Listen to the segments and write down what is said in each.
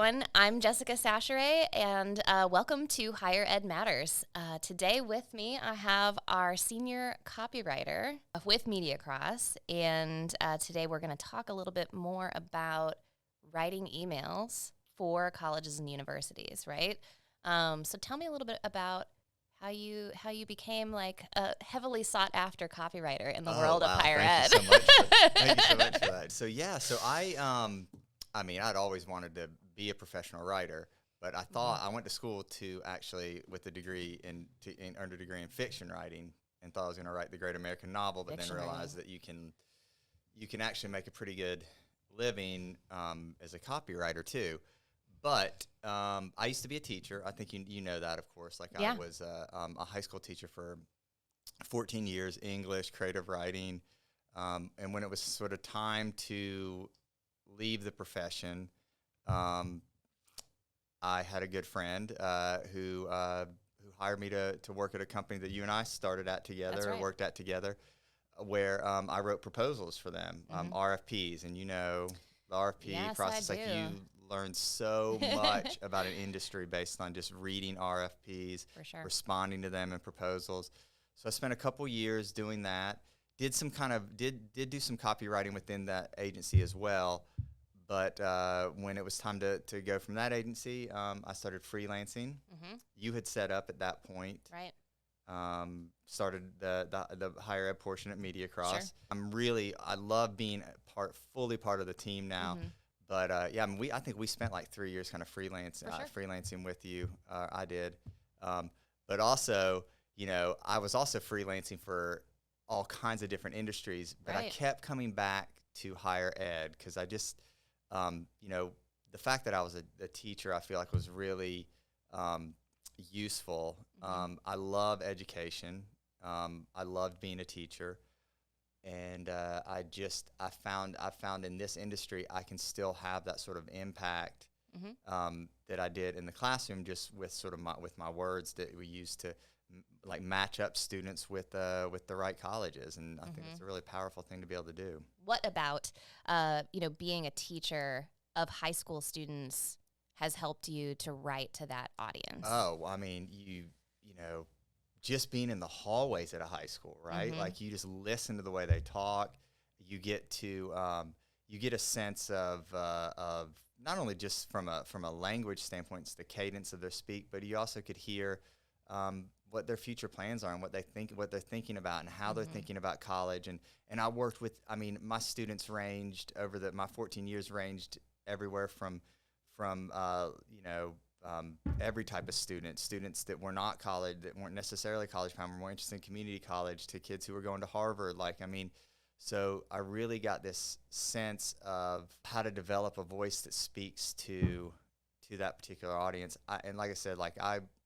everyone. I'm Jessica Sacheret, and welcome to Higher Ed Matters. Today with me, I have our senior copywriter with MediaCross, and today we're going to talk a little bit more about writing emails for colleges and universities, right? So tell me a little bit about how you became like a heavily sought after copywriter in the world of higher ed. Thank you so much for that. So I'd always wanted to be a professional writer, but I thought I went to school to actually with a degree in earned a degree in fiction writing, and thought I was going to write the great American novel, but then realized that you can actually make a pretty good living as a copywriter too. But I used to be a teacher. I think you know that, of course. I was a high school teacher for 14 years, English, creative writing. And when it was sort of time to leave the profession, I had a good friend who hired me to work at a company that you and I started at together, right. worked at together, where I wrote proposals for them, RFPs. And the RFP process, you learn so much about an industry based on just reading RFPs, responding to them and proposals. So I spent a couple years doing that. Did do some copywriting within that agency as well. But when it was time to go from that agency, I started freelancing. You had set up at that point. Right. Started the higher ed portion at MediaCross. I love being fully part of the team now. But I think we spent like 3 years kind of freelancing with you. I did. But also, I was also freelancing for all kinds of different industries, but I kept coming back to higher ed because I just, the fact that I was a teacher, I feel like was really useful. I love education. I loved being a teacher. And I found in this industry, I can still have that sort of impact that I did in the classroom, just with with my words that we use to match up students with the right colleges. And I think it's a really powerful thing to be able to do. What about being a teacher of high school students has helped you to write to that audience? Oh, I mean, just being in the hallways at a high school, right? Like you just listen to the way they talk. You get to you get a sense of not only just from a language standpoint, it's the cadence of their speak, but you also could hear what their future plans are and what they're thinking about and how they're thinking about college. And I worked with, my students ranged over my 14 years ranged everywhere from every type of students that were not college, that weren't necessarily college bound, were more interested in community college, to kids who were going to Harvard. So I really got this sense of how to develop a voice that speaks to that particular audience. And like I said,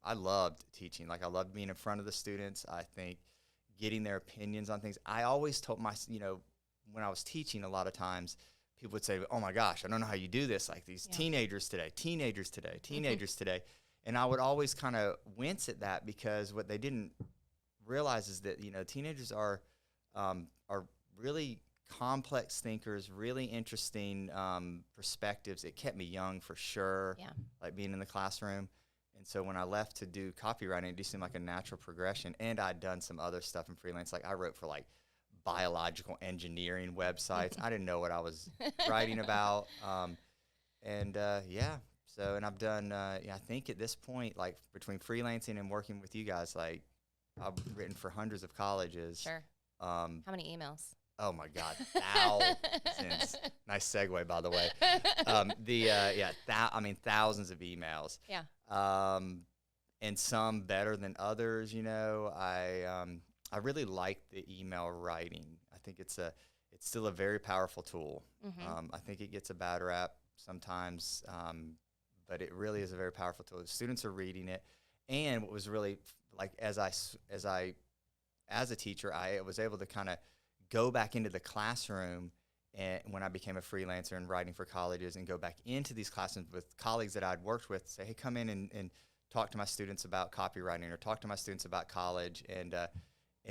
I loved teaching. I loved being in front of the students. I think getting their opinions on things. I always told when I was teaching, a lot of times people would say, "Oh my gosh, I don't know how you do this. Like these teenagers today. And I would always kind of wince at that, because what they didn't realize is that, teenagers are really complex thinkers, really interesting perspectives. It kept me young for sure, like being in the classroom. And so when I left to do copywriting, it just seemed like a natural progression. And I'd done some other stuff in freelance. I wrote for biological engineering websites. I didn't know what I was writing about. And I've done, I think at this point, between freelancing and working with you guys, I've written for hundreds of colleges. Sure. How many emails? Oh my God, thousands. Nice segue, by the way. Thousands of emails. Yeah. And some better than others. I really like the email writing. I think it's still a very powerful tool. I think it gets a bad rap sometimes, but it really is a very powerful tool. Students are reading it, and what was really as a teacher, I was able to kind of go back into the classroom, and when I became a freelancer and writing for colleges, and go back into these classrooms with colleagues that I'd worked with, say, hey, come in and talk to my students about copywriting, or talk to my students about college. And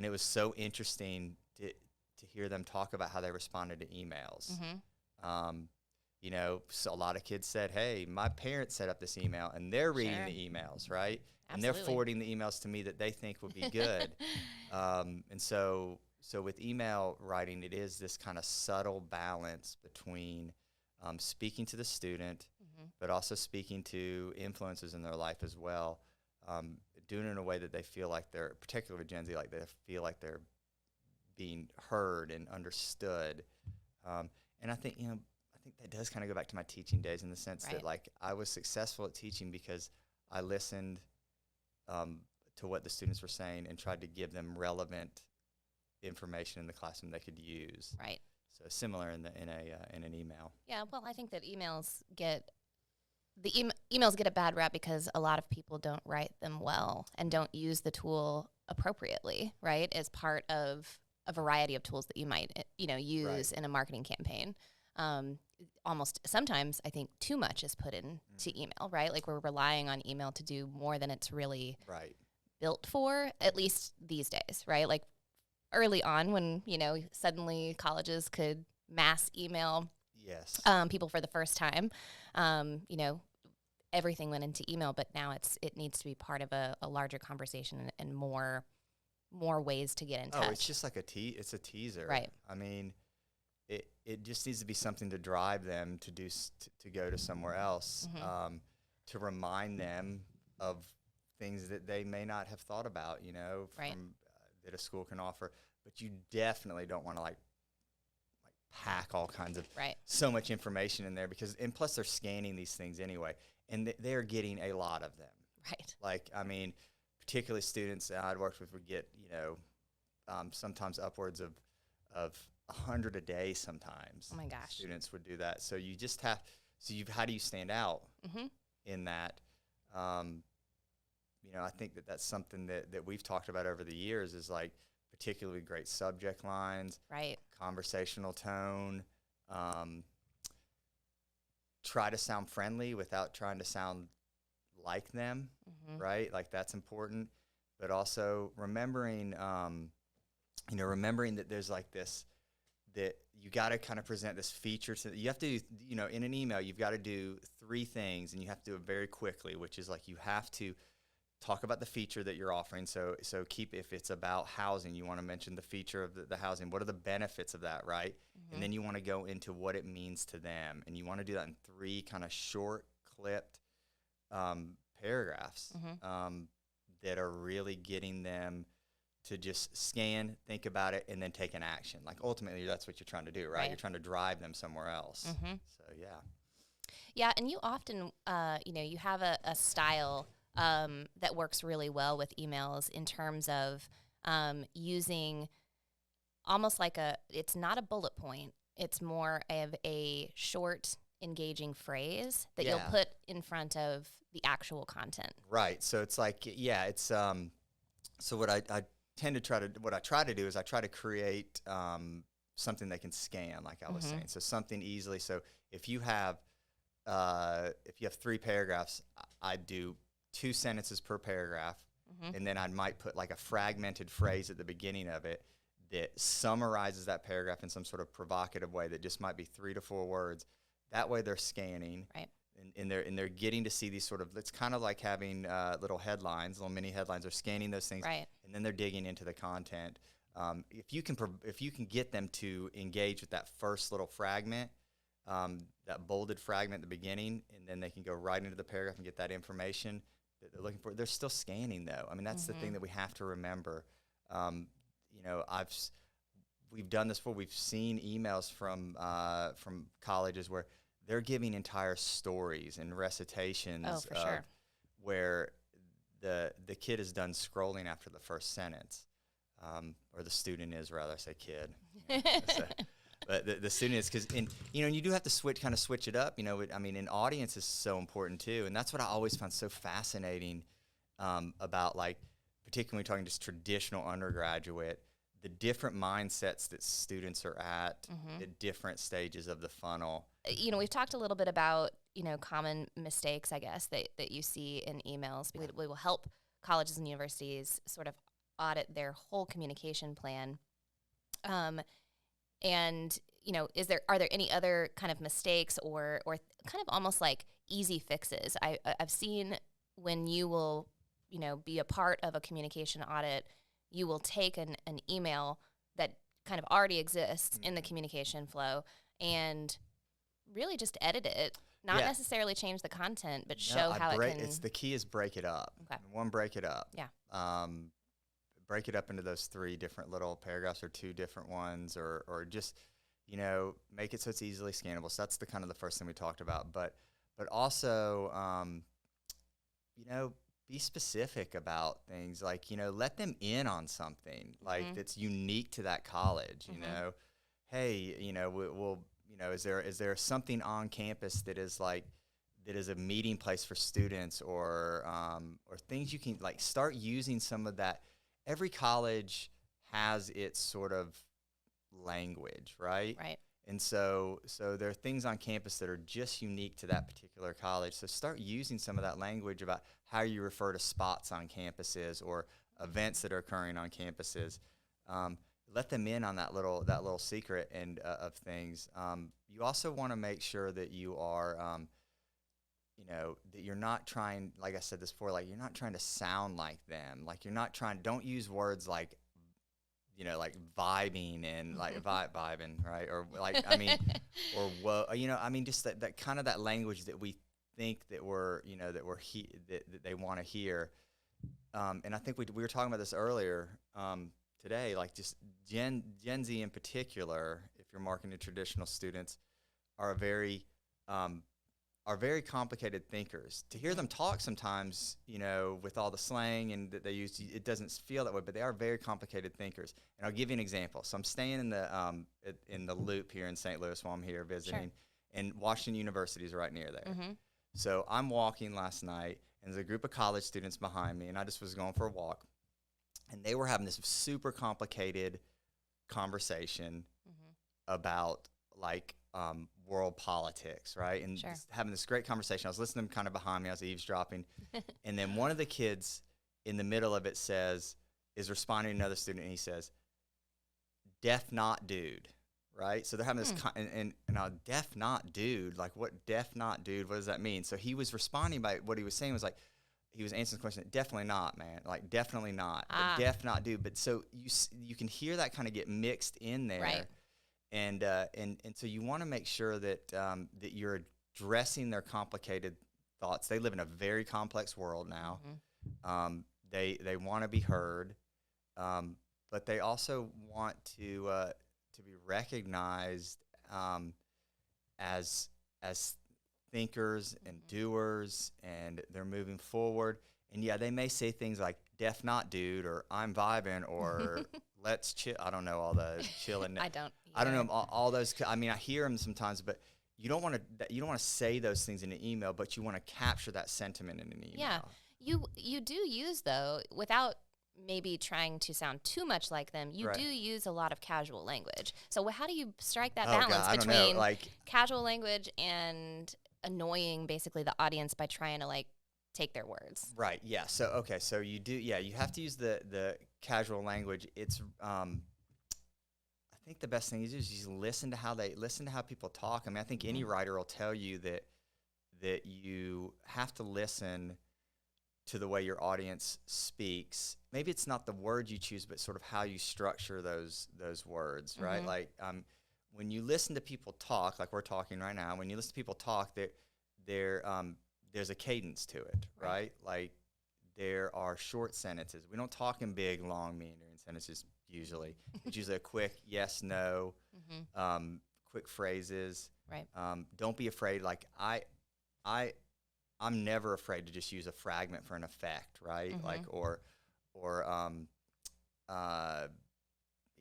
it was so interesting to hear them talk about how they responded to emails. So a lot of kids said, hey, my parents set up this email, and they're reading the emails, right? And they're forwarding the emails to me that they think would be good. And so with email writing, it is this kind of subtle balance between speaking to the student, but also speaking to influences in their life as well, doing it in a way that they feel like they're, particularly with Gen Z, like they feel like they're being heard and understood. And I think that does kind of go back to my teaching days, in the sense that, like, I was successful at teaching because I listened to what the students were saying and tried to give them relevant information in the classroom they could use. Right. So similar in an email. Yeah. Well, I think that emails get a bad rap because a lot of people don't write them well and don't use the tool appropriately, right? As part of a variety of tools that you might, use in a marketing campaign. Almost sometimes I think too much is put into email, right? Like, we're relying on email to do more than it's really built for, at least these days, right? Like, early on when, suddenly colleges could mass email people for the first time, everything went into email, but now it needs to be part of a larger conversation and more ways to get in touch. Oh, it's just like it's a teaser. Right. I mean, it just needs to be something to drive them to to go to somewhere else, to remind them of things that they may not have thought about, that a school can offer. But you definitely don't want to like pack all kinds of so much information in there, and plus they're scanning these things anyway, and they're getting a lot of them. Right. Like, I mean, particularly students that I'd worked with would get, sometimes upwards of 100 a day sometimes. Oh my gosh. Students would do that. So you just have, how do you stand out in that? I think that's something that we've talked about over the years, is like particularly great subject lines, conversational tone, try to sound friendly without trying to sound like them, right? Like, that's important. But also remembering that there's like this, that you got to kind of present this feature you have to, in an email, you've got to do 3 things, and you have to do it very quickly, which is like, you have to talk about the feature that you're offering. So if it's about housing, you want to mention the feature of the housing. What are the benefits of that, right? And then you want to go into what it means to them. And you want to do that in 3 kind of short, clipped paragraphs that are really getting them to just scan, think about it, and then take an action. Like, ultimately, that's what you're trying to do, right? You're trying to drive them somewhere else. So, yeah. Yeah, and you often, you have a style that works really well with emails in terms of using almost like it's not a bullet point. It's more of a short, engaging phrase that you'll put in front of the actual content. Right. So it's like, it's, so what I try to do is I try to create something they can scan, like I was saying. So something easily. So if you have 3 paragraphs, I do 2 sentences per paragraph, and then I might put like a fragmented phrase at the beginning of it that summarizes that paragraph in some sort of provocative way that just might be 3 to 4 words. That way they're scanning, and they're getting to see these sort of, it's kind of like having little headlines, little mini headlines. They're scanning those things, and then they're digging into the content. If you can get them to engage with that first little fragment, that bolded fragment at the beginning, and then they can go right into the paragraph and get that information that they're looking for. They're still scanning, though. I mean, that's the thing that we have to remember. We've done this before. We've seen emails from colleges where they're giving entire stories and recitations where the kid is done scrolling after the first sentence, or the student is, rather. I say kid. But the student is, because you do have to switch it up. An audience is so important too, and that's what I always found so fascinating about, like, particularly when we're talking just traditional undergraduate, the different mindsets that students are at different stages of the funnel. We've talked a little bit about common mistakes, I guess, that you see in emails. We will help colleges and universities sort of audit their whole communication plan. And are there any other kind of mistakes or kind of almost like easy fixes? I've seen when you will, be a part of a communication audit, you will take an email that kind of already exists in the communication flow and really just edit it, not necessarily change the content, but show how it can. It's the key is break it up. Okay. Break it up. Yeah. Break it up into those 3 different little paragraphs or 2 different ones, or just, make it so it's easily scannable. So that's the kind of the first thing we talked about. But also, be specific about things, like, let them in on something like that's unique to that college. Hey, we'll is there something on campus that is a meeting place for students, or things you can like start using some of that. Every college has its sort of language, right? Right. And so there are things on campus that are just unique to that particular college. So start using some of that language about how you refer to spots on campuses or events that are occurring on campuses. Let them in on that little secret and of things. You also want to make sure that you are, that you're not trying, like I said this before, like you're not trying to sound like them. Like don't use words like, like vibing and like vibing, right? Or like, or whoa, just that kind of that language that we think that that they want to hear. And I think we were talking about this earlier today, like just Gen Z in particular, if you're marketing to traditional students, are very complicated thinkers. To hear them talk sometimes, with all the slang and that they use, it doesn't feel that way, but they are very complicated thinkers. And I'll give you an example. So I'm staying in the Loop here in St. Louis while I'm here visiting, Sure. and Washington University is right near there. Mm-hmm. So I'm walking last night, and there's a group of college students behind me, and I just was going for a walk, and they were having this super complicated conversation about like world politics, right? And Sure. having this great conversation. I was listening to them kind of behind me. I was eavesdropping. And then one of the kids in the middle of it is responding to another student, and he says, "Deaf not dude," right? So they're having this, and deaf not dude, like what deaf not dude, what does that mean? So he was responding by what he was saying was like, he was answering the question, definitely not, man, like definitely not, but deaf not dude. But so you can hear that kind of get mixed in there. Right. And so you want to make sure that that you're addressing their complicated thoughts. They live in a very complex world now. They want to be heard, but they also want to be recognized as thinkers and doers, and they're moving forward. And yeah, they may say things like "def not dude" or "I'm vibing" or "let's chill." I don't know all the chilling. I don't know all those. I hear them sometimes, but you don't want to say those things in an email, but you want to capture that sentiment in an email. Yeah, you do use, though, without maybe trying to sound too much like them, you do use a lot of casual language. So how do you strike that balance between casual language and annoying basically the audience by trying to like take their words? Right. Yeah. So you do. Yeah. You have to use the casual language. It's I think the best thing is just listen to how people talk. I think any writer will tell you that you have to listen to the way your audience speaks. Maybe it's not the word you choose, but sort of how you structure those words, right? Like when you listen to people talk, like we're talking right now, when you listen to people talk, there's a cadence to it, right? Like there are short sentences. We don't talk in big, long, meandering sentences usually. It's usually a quick yes, no, quick phrases. Right. Don't be afraid. Like I'm never afraid to just use a fragment for an effect, right? Like or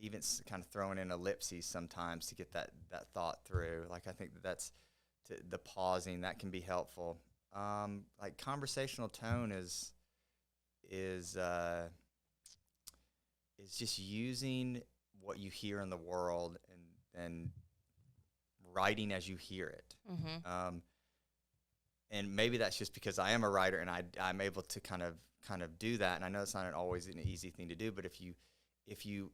even kind of throwing in ellipses sometimes to get that thought through. Like I think that's the pausing that can be helpful. Like conversational tone is just using what you hear in the world and writing as you hear it. And maybe that's just because I am a writer and I'm able to kind of do that. And I know it's not always an easy thing to do, but if you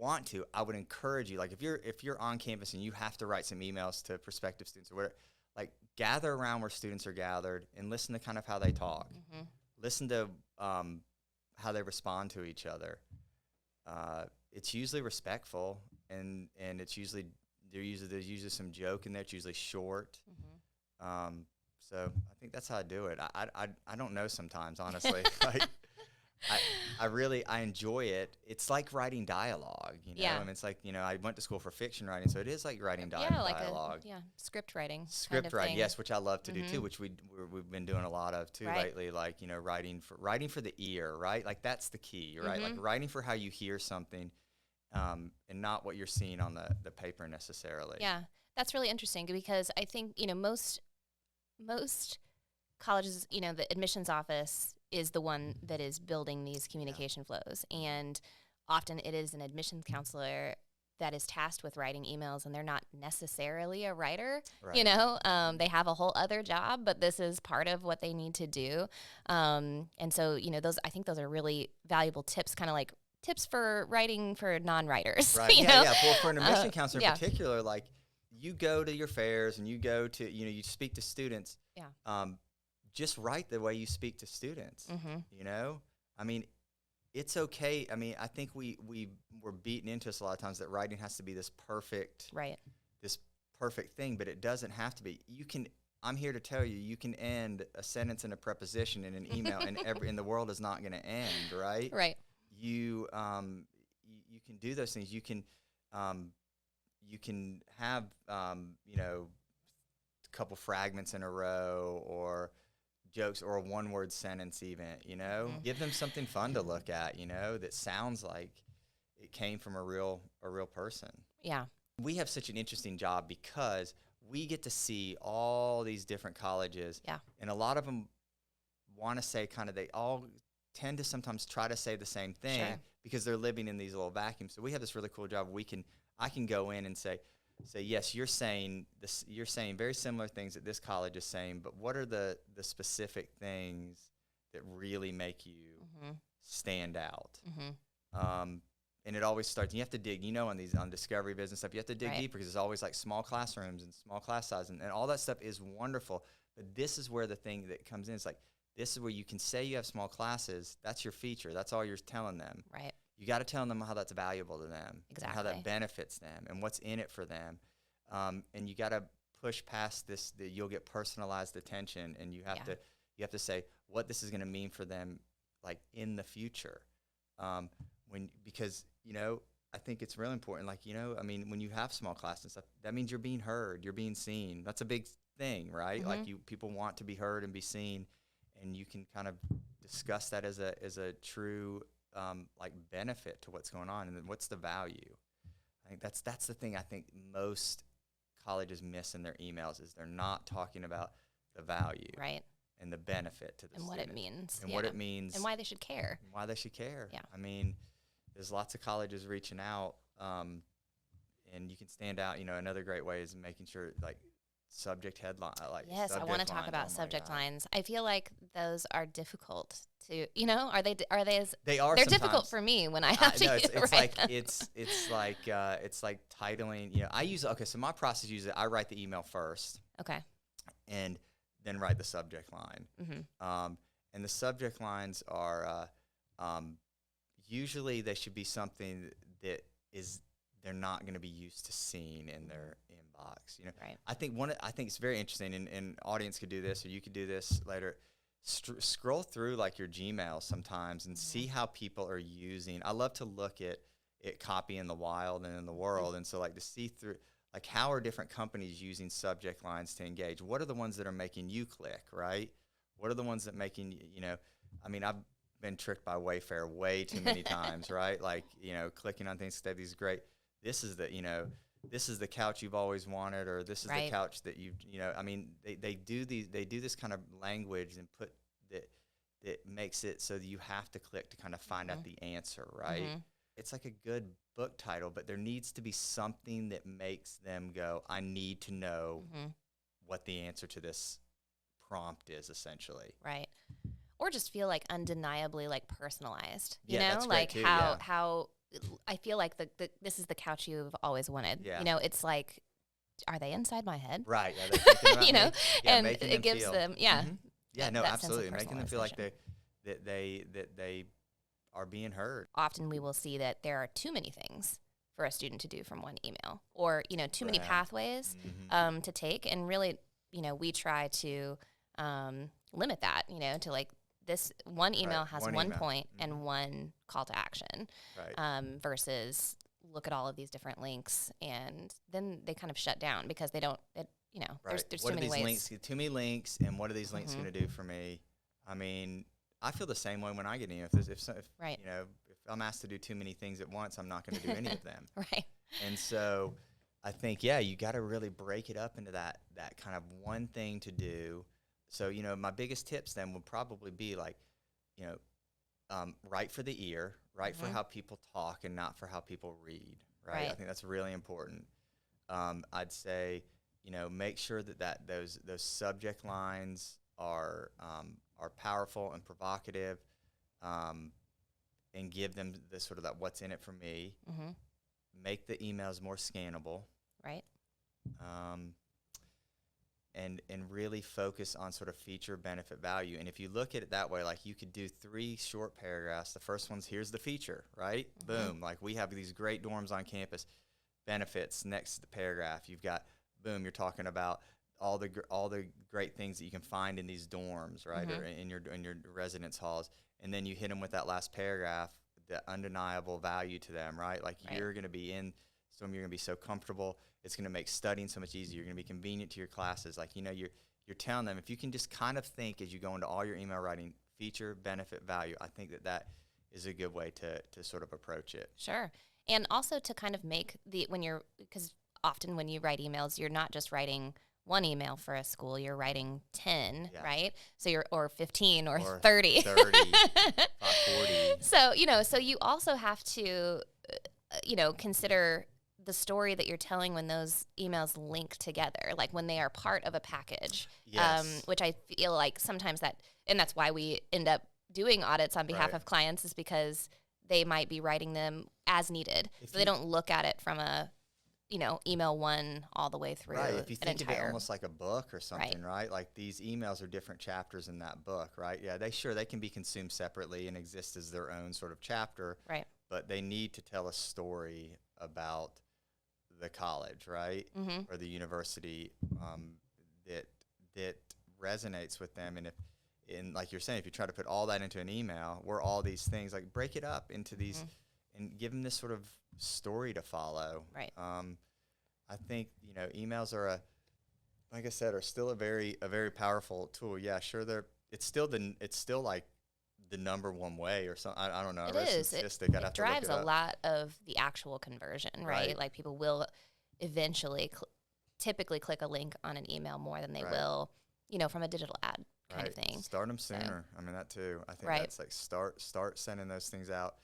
want to, I would encourage you, like if you're on campus and you have to write some emails to prospective students or whatever, like gather around where students are gathered and listen to kind of how they talk. Mm-hmm. Listen to how they respond to each other. It's usually respectful, and it's usually there's usually some joke in there. It's usually short. Mm-hmm. So I think that's how I do it. I don't know sometimes, honestly. Like I enjoy it. It's like writing dialogue, you know. Yeah. I mean, it's like, you know, I went to school for fiction writing, so it is like writing dialogue. Script writing. Script kind of writing, thing. yes, which I love to do too, which we've been doing a lot of too lately. Like, you know, writing for the ear, right? Like that's the key, right? Like writing for how you hear something, and not what you're seeing on the paper necessarily. Yeah, that's really interesting because I think, you know, most colleges, you know, the admissions office is the one that is building these communication flows, and often it is an admissions counselor that is tasked with writing emails, and they're not necessarily a writer. Right. You know, they have a whole other job, but this is part of what they need to do. And so, you know, I think those are really valuable tips, kind of like tips for writing for non-writers. Right. You know? Yeah. Well, for an admission counselor in particular, like you go to your fairs and you go to, you know, you speak to students. Yeah. Just write the way you speak to students. Mm-hmm. You know, I mean, it's okay. I mean, I think we were beaten into us a lot of times that writing has to be this perfect thing, but it doesn't have to be. I'm here to tell you, you can end a sentence in a preposition in an email, and the world is not going to end, right? Right. You can do those things. You can have you know, a couple fragments in a row or jokes or a one-word sentence even, you know. Mm-hmm. Give them something fun to look at, you know, that sounds like it came from a real person. Yeah. We have such an interesting job because we get to see all these different colleges. Yeah. And a lot of them want to say they all tend to sometimes try to say the same thing because they're living in these little vacuums. So we have this really cool job. I can go in and say, yes, you're saying this. You're saying very similar things that this college is saying, but what are the specific things that really make you stand out? Mm-hmm. And it always starts. You have to dig. You know, on discovery business stuff, you have to dig deeper because it's always like small classrooms and small class size, and all that stuff is wonderful. But this is where the thing that comes in. It's like this is where you can say you have small classes. That's your feature. That's all you're telling them. Right. You got to tell them how that's valuable to them, exactly, how that benefits them, and what's in it for them. And you got to push past this. You'll get personalized attention, and you have to say what this is going to mean for them, like in the future. Because you know, I think it's really important. Like, you know, I mean, when you have small classes and stuff, that means you're being heard, you're being seen. That's a big thing, right? Mm-hmm. Like people want to be heard and be seen, and you can kind of discuss that as a true like benefit to what's going on, and then what's the value. I think that's the thing I think most colleges miss in their emails is they're not talking about the value, right, and the benefit to the student. What it means, and what it means, and why they should care. Yeah, I mean, there's lots of colleges reaching out, and you can stand out. You know, another great way is making sure like subject headline. Yes, I want to talk about subject lines. I feel like those are difficult to, you know, are they as they are. They're difficult for me when I have to write them. It's like titling. You know, so my process usually I write the email first. Okay. And then write the subject line. Mm-hmm. And the subject lines are usually they should be something that they're not going to be used to seeing in their inbox. You know, right. I think it's very interesting, and audience could do this, or you could do this later. Scroll through like your Gmail sometimes and see how people are using. I love to look at copy in the wild and in the world, and so like to see through like how are different companies using subject lines to engage. What are the ones that are making you click, right? What are the ones that making you know? I mean, I've been tricked by Wayfair way too many times, right? Like, you know, clicking on things, these great. This is the couch you've always wanted, or this is the couch that you know. I mean, they do this kind of language and put that makes it so that you have to click to kind of find out the answer, right? Mm-hmm. It's like a good book title, but there needs to be something that makes them go, I need to know what the answer to this prompt is, essentially. Right. Or just feel like undeniably like personalized, you know, like how I feel like this is the couch you've always wanted. Yeah. You know, it's like, are they inside my head? Right. Yeah, they're thinking about You know, me. Yeah, and making it gives feel. them, yeah. Mhm. Yeah, that- no, that sense of absolutely. Making them feel like personalization. they are being heard. Often we will see that there are too many things for a student to do from one email, or, you know, too many Right. pathways to take. And really, you know, we try to limit that, you know, to like this one email Right. has One one email. point and one call to action, Right. versus look at all of these different links, and then they kind of shut down because they don't, you know, Right. there's What too are many these ways. links? Too many links, and what are these links Mhm. going to do for me? I mean, I feel the same way when I get in. If Right. you know, if I'm asked to do too many things at once, I'm not going to do any of them. Right. And so, I think you got to really break it up into that kind of one thing to do. So, you know, my biggest tips then would probably be like, you know, write for the ear, write for how people talk, and not for how people read. Right. I think that's really important. I'd say, you know, make sure that those subject lines are powerful and provocative, and give them the sort of that what's in it for me. Mm-hmm. Make the emails more scannable. Right. And really focus on sort of feature, benefit, value. And if you look at it that way, like you could do 3 short paragraphs. The first one's here's the feature, right? Boom. Like we have these great dorms on campus. Benefits next to the paragraph. You've got boom. You're talking about all the great things that you can find in these dorms, right, or in your residence halls. And then you hit them with that last paragraph, the undeniable value to them, right? Like you're going to be in some, you're going to be so comfortable. It's going to make studying so much easier. You're going to be convenient to your classes. Like, you know, you're telling them, if you can just kind of think as you go into all your email writing, feature, benefit, value, I think that is a good way to sort of approach it. Sure. And also to kind of make because often when you write emails, you're not just writing one email for a school, you're writing 10, right? So or 15 or 30. 40. So, you know, so you also have to, you know, consider the story that you're telling when those emails link together, like when they are part of a package, which I feel like sometimes and that's why we end up doing audits on behalf of clients, is because they might be writing them as needed. So they don't look at it from a, you know, email one all the way through. Right. If you think of it entire, almost like a book or something, right? Like these emails are different chapters in that book, right? Yeah, they can be consumed separately and exist as their own sort of chapter. Right. But they need to tell a story about the college, right? Or the university that resonates with them. And like you're saying, if you try to put all that into an email, where all these things, like break it up into these and give them this sort of story to follow. Right. I think, you know, emails are like I said, are still a very powerful tool. Yeah, sure. It's still like the number one way or something. I don't know. It is. It drives a lot of the actual conversion, right? Like people will eventually typically click a link on an email more than they will, you know, from a digital ad kind of thing. Start them sooner. I mean, that too. I think that's like start sending those things out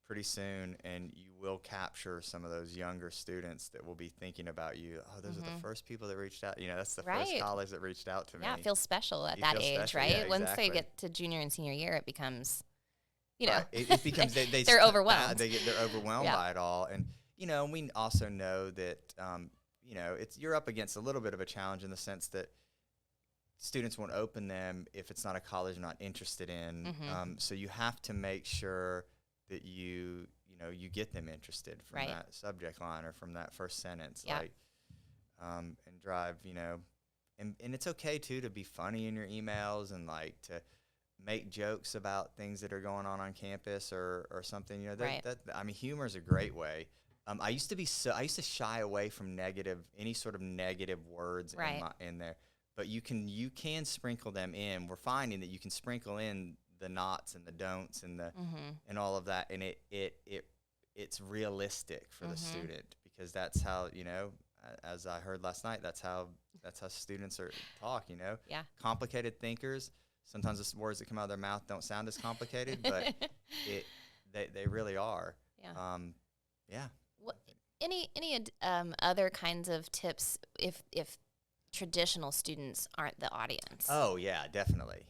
pretty soon, and you will capture some of those younger students that will be thinking about you. Oh, those are the first people that reached out. You know, that's the first college that reached out to me. Yeah, it feels special at that age, right? Yeah, once they get to junior and senior year, it becomes, you know. It becomes, they're overwhelmed. They're overwhelmed by it all. And, you know, we also know that, you know, you're up against a little bit of a challenge in the sense that students won't open them if it's not a college they're not interested in. So you have to make sure that you get them interested from that subject line or from that first sentence, like, and drive, you know, and it's okay too to be funny in your emails and like to make jokes about things that are going on campus or something, you know, that I mean, humor is a great way. I used to shy away from any sort of negative words in there, but you can sprinkle them in. We're finding that you can sprinkle in the nots and the don'ts and and all of that, and it's realistic for the student, because that's how, you know, as I heard last night, that's how students talk, you know. Complicated thinkers, sometimes the words that come out of their mouth don't sound as complicated, but they really are. Any other kinds of tips if traditional students aren't the audience? Oh yeah, definitely.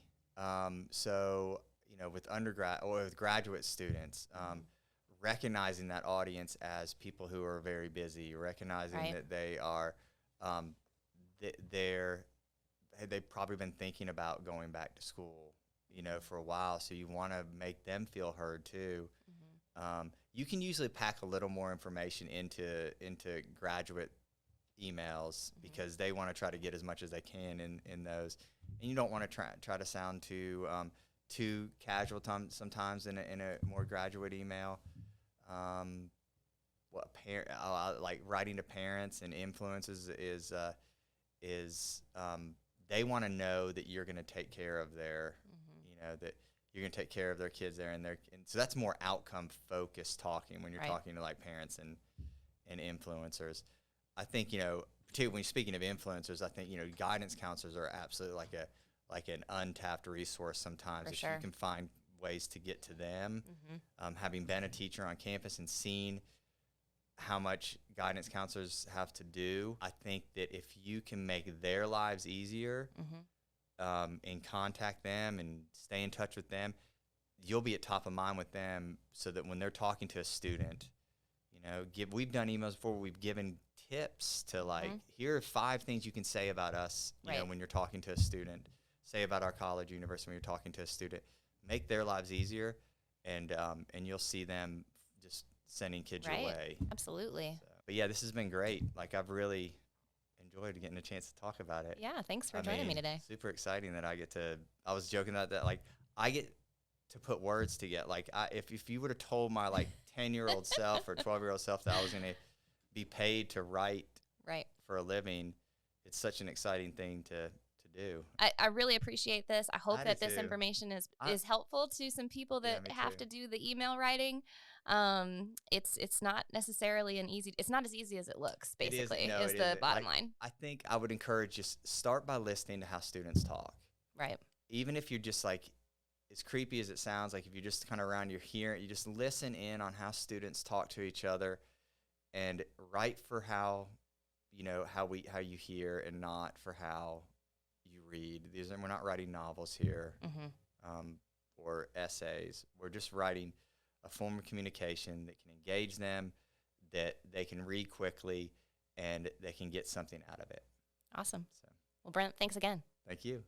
So, you know, with undergrad or with graduate students, recognizing that audience as people who are very busy, recognizing Right. that they are, they've probably been thinking about going back to school, for a while. So you want to make them feel heard too. You can usually pack a little more information into graduate emails because they want to try to get as much as they can in those, and you don't want to try to sound too casual sometimes in a more graduate email. Like writing to parents and influences is they want to know that you're going to take care of their, that you're going to take care of their kids there, and so that's more outcome focused talking when you're Right. talking to like parents and influencers. I think, particularly when you're speaking of influencers, I think, guidance counselors are absolutely like an untapped resource sometimes. For If sure. you can find ways to get to them, having been a teacher on campus and seen how much guidance counselors have to do, I think that if you can make their lives easier, and contact them and stay in touch with them, you'll be at top of mind with them, so that when they're talking to a student, we've done emails before where we've given tips to like, here are 5 things you can say about us, Right. when you're talking to a student, say about our college, university, when you're talking to a student, make their lives easier, and you'll see them just sending kids your Right. way. Absolutely. So, but yeah, this has been great. Like, I've really enjoyed getting a chance to talk about it. Yeah, thanks for joining me today. Super exciting that I was joking about that. Like, I get to put words together. Like, if you would have told my like 10-year-old self or 12-year-old self that I was going to be paid to write Right. for a living, it's such an exciting thing to do. I really appreciate this. I hope I that do this too. information is helpful to some people Yeah, that me have too. to do the email writing. It's not necessarily it's not as easy as it looks, It is- basically, no, is it the isn't. bottom Like, line. I think I would encourage, just start by listening to how students talk. Right. Even if you're just like, as creepy as it sounds, like if you're just kind of around, you just listen in on how students talk to each other, and write for how you hear, and not for how you read. We're not writing novels here, or essays. We're just writing a form of communication that can engage them, that they can read quickly, and they can get something out of it. Awesome. So, Well, Brent, thanks again. thank you.